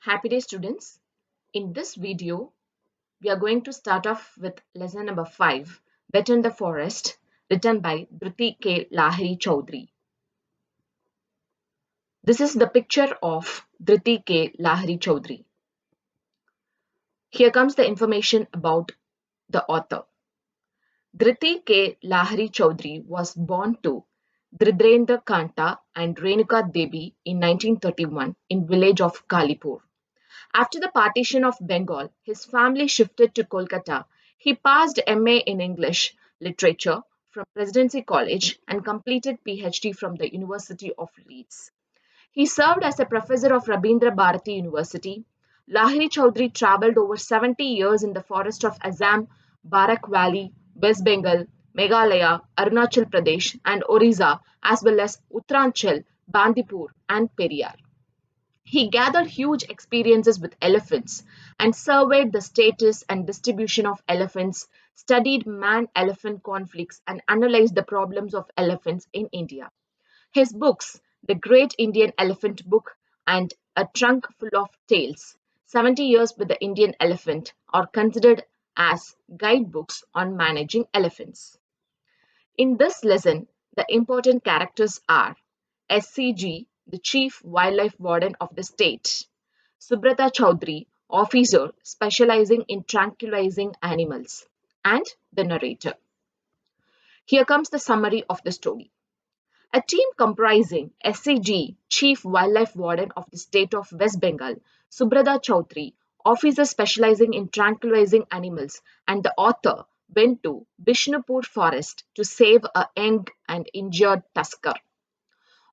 Happy day students. In this video, we are going to start off with lesson number 5, Wet in the Forest, written by Dhruti K. Lahiri Chaudhary. This is the picture of Dhruti K. Lahiri Chaudhary. Here comes the information about the author. Dhruti K. Lahiri Chaudhary was born to Dridrendra Kanta and Renuka Devi in 1931 in village of Kalipur. After the partition of Bengal, his family shifted to Kolkata. He passed MA in English Literature from Presidency College and completed PhD from the University of Leeds. He served as a professor of Rabindra Bharati University. Lahiri Chaudhary travelled over 70 years in the forest of Assam, Barak Valley, West Bengal, Meghalaya, Arunachal Pradesh, and Orissa, as well as Uttaranchal, Bandipur, and Periyar. He gathered huge experiences with elephants and surveyed the status and distribution of elephants, studied man-elephant conflicts, and analyzed the problems of elephants in India. His books, The Great Indian Elephant Book and A Trunk Full of Tales, 70 Years with the Indian Elephant, are considered as guidebooks on managing elephants. In this lesson, the important characters are SCG, the Chief Wildlife Warden of the state; Subrata Chaudhary, officer specializing in tranquilizing animals; and the narrator. Here comes the summary of the story. A team comprising SCG, Chief Wildlife Warden of the state of West Bengal, Subrata Chaudhary, officer specializing in tranquilizing animals, and the author went to Bishnupur forest to save a young and injured tusker.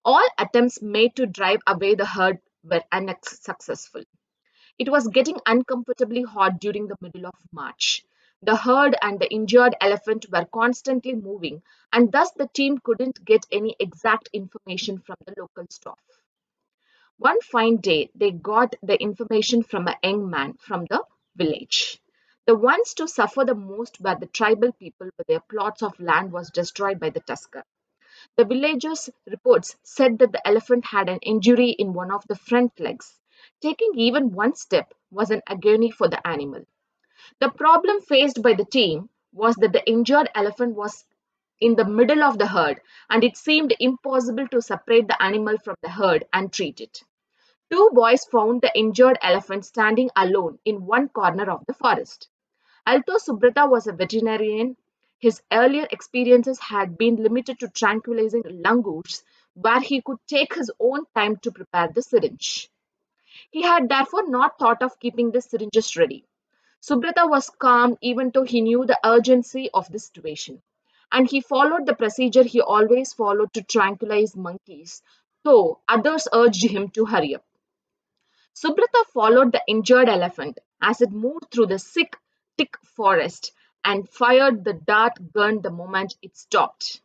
All attempts made to drive away the herd were unsuccessful. It was getting uncomfortably hot during the middle of March. The herd and the injured elephant were constantly moving, and thus the team couldn't get any exact information from the local staff. One fine day, they got the information from a young man from the village. The ones to suffer the most were the tribal people, with their plots of land was destroyed by the tusker. The villagers' reports said that the elephant had an injury in one of the front legs. Taking even one step was an agony for the animal. The problem faced by the team was that the injured elephant was in the middle of the herd, and it seemed impossible to separate the animal from the herd and treat it. Two boys found the injured elephant standing alone in one corner of the forest. Although Subrata was a veterinarian, his earlier experiences had been limited to tranquilizing langurs, where he could take his own time to prepare the syringe. He had therefore not thought of keeping the syringes ready. Subrata was calm even though he knew the urgency of the situation, and he followed the procedure he always followed to tranquilize monkeys, though others urged him to hurry up. Subrata followed the injured elephant as it moved through the thick forest and fired the dart gun the moment it stopped.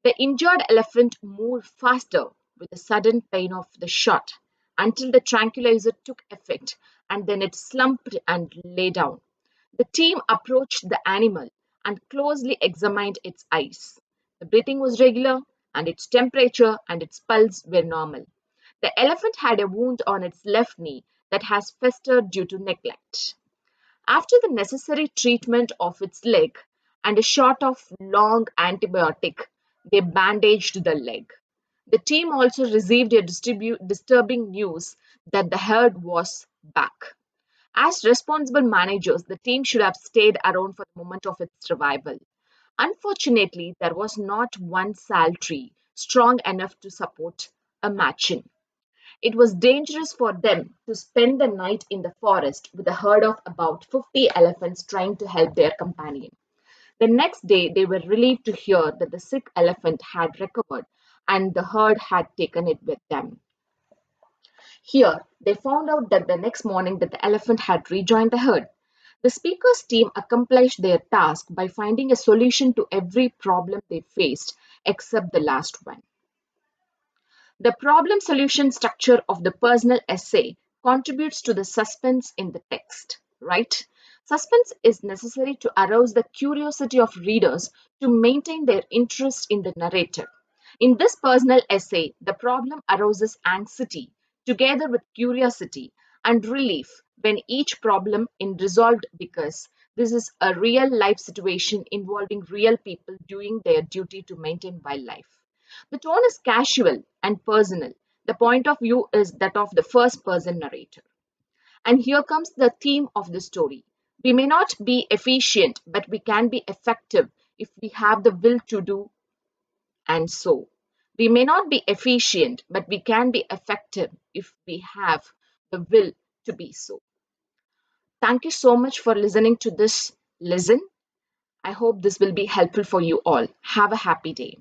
The injured elephant moved faster with the sudden pain of the shot until the tranquilizer took effect, and then it slumped and lay down. The team approached the animal and closely examined its eyes. The breathing was regular, and its temperature and its pulse were normal. The elephant had a wound on its left knee that has festered due to neglect. After the necessary treatment of its leg and a shot of long antibiotic, they bandaged the leg. The team also received a disturbing news that the herd was back. As responsible managers, the team should have stayed around for the moment of its revival. Unfortunately, there was not one sal tree strong enough to support a Machin. It was dangerous for them to spend the night in the forest with a herd of about 50 elephants trying to help their companion. The next day, they were relieved to hear that the sick elephant had recovered and the herd had taken it with them. Here, they found out that the next morning that the elephant had rejoined the herd. The speaker's team accomplished their task by finding a solution to every problem they faced except the last one. The problem solution structure of the personal essay contributes to the suspense in the text, right? Suspense is necessary to arouse the curiosity of readers to maintain their interest in the narrative. In this personal essay, the problem arouses anxiety together with curiosity, and relief when each problem is resolved, because this is a real life situation involving real people doing their duty to maintain wildlife. The tone is casual and personal. The point of view is that of the first person narrator. And here comes the theme of the story. We may not be efficient, but we can be effective if we have the will to do and so. We may not be efficient, but we can be effective if we have the will to be so. Thank you so much for listening to this listen. I hope this will be helpful for you all. Have a happy day.